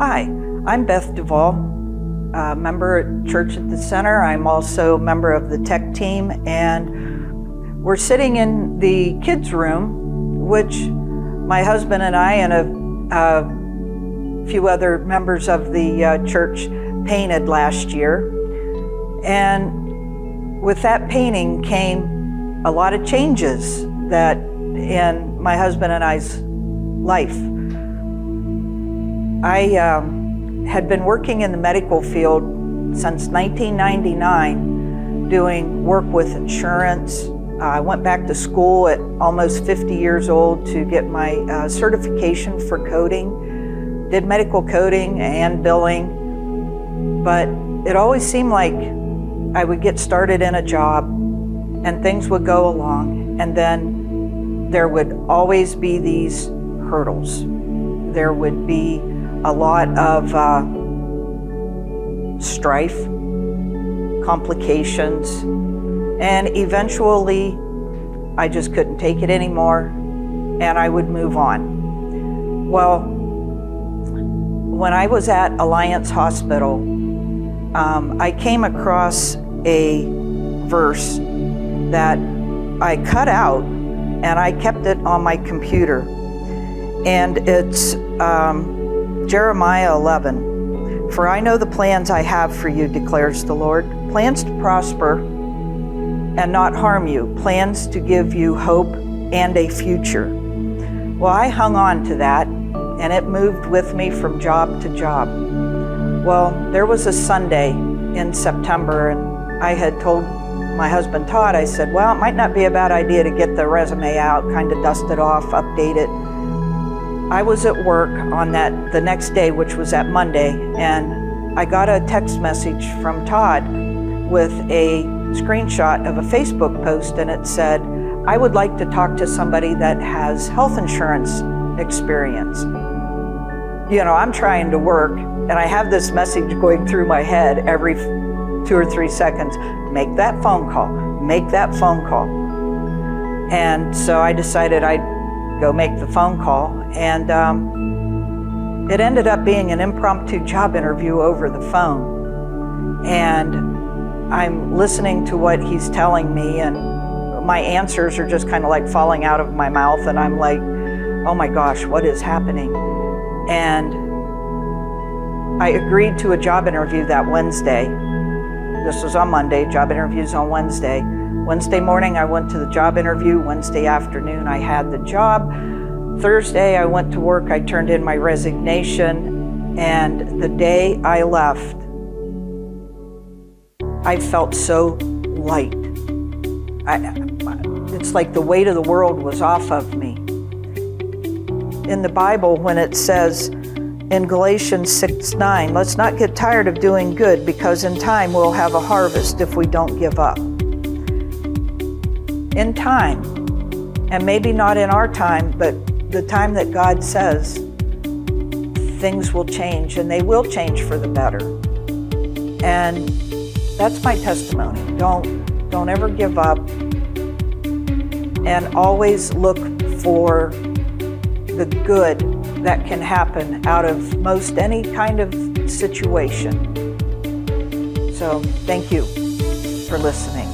Hi, I'm Beth Duvall, member at Church at the Center. I'm also a member of the tech team, and we're sitting in the kids' room, which my husband and I and a few other members of the church painted last year. And with that painting came a lot of changes that in my husband and I's life. I had been working in the medical field since 1999, doing work with insurance. I went back to school at almost 50 years old to get my certification for coding. Did medical coding and billing, but it always seemed like I would get started in a job and things would go along, and then there would always be these hurdles. There would be a lot of strife, complications, and eventually I just couldn't take it anymore and I would move on. Well, when I was at Alliance Hospital, I came across a verse that I cut out and I kept it on my computer, and it's Jeremiah 11. For I know the plans I have for you, declares the Lord, plans to prosper and not harm you, plans to give you hope and a future. Well, I hung on to that, and it moved with me from job to job. Well, there was a Sunday in September, and I had told my husband Todd, I said, well, it might not be a bad idea to get the resume out, kind of dust it off, update it. I was at work on the next day, which was that Monday, and I got a text message from Todd with a screenshot of a Facebook post, and it said, I would like to talk to somebody that has health insurance experience. You know, I'm trying to work, and I have this message going through my head every 2 or 3 seconds, make that phone call, make that phone call. And so I decided I'd go make the phone call, and it ended up being an impromptu job interview over the phone. And I'm listening to what he's telling me, and my answers are just kind of like falling out of my mouth, and I'm like, oh my gosh, what is happening? And I agreed to a job interview that Wednesday. This was on Monday, job interviews on Wednesday. Wednesday morning, I went to the job interview. Wednesday afternoon, I had the job. Thursday, I went to work. I turned in my resignation. And the day I left, I felt so light. It's like the weight of the world was off of me. In the Bible, when it says in Galatians 6:9, let's not get tired of doing good, because in time we'll have a harvest if we don't give up. In time, and maybe not in our time, but the time that God says, things will change, and they will change for the better. And that's my testimony. Don't ever give up, and always look for the good that can happen out of most any kind of situation. So thank you for listening.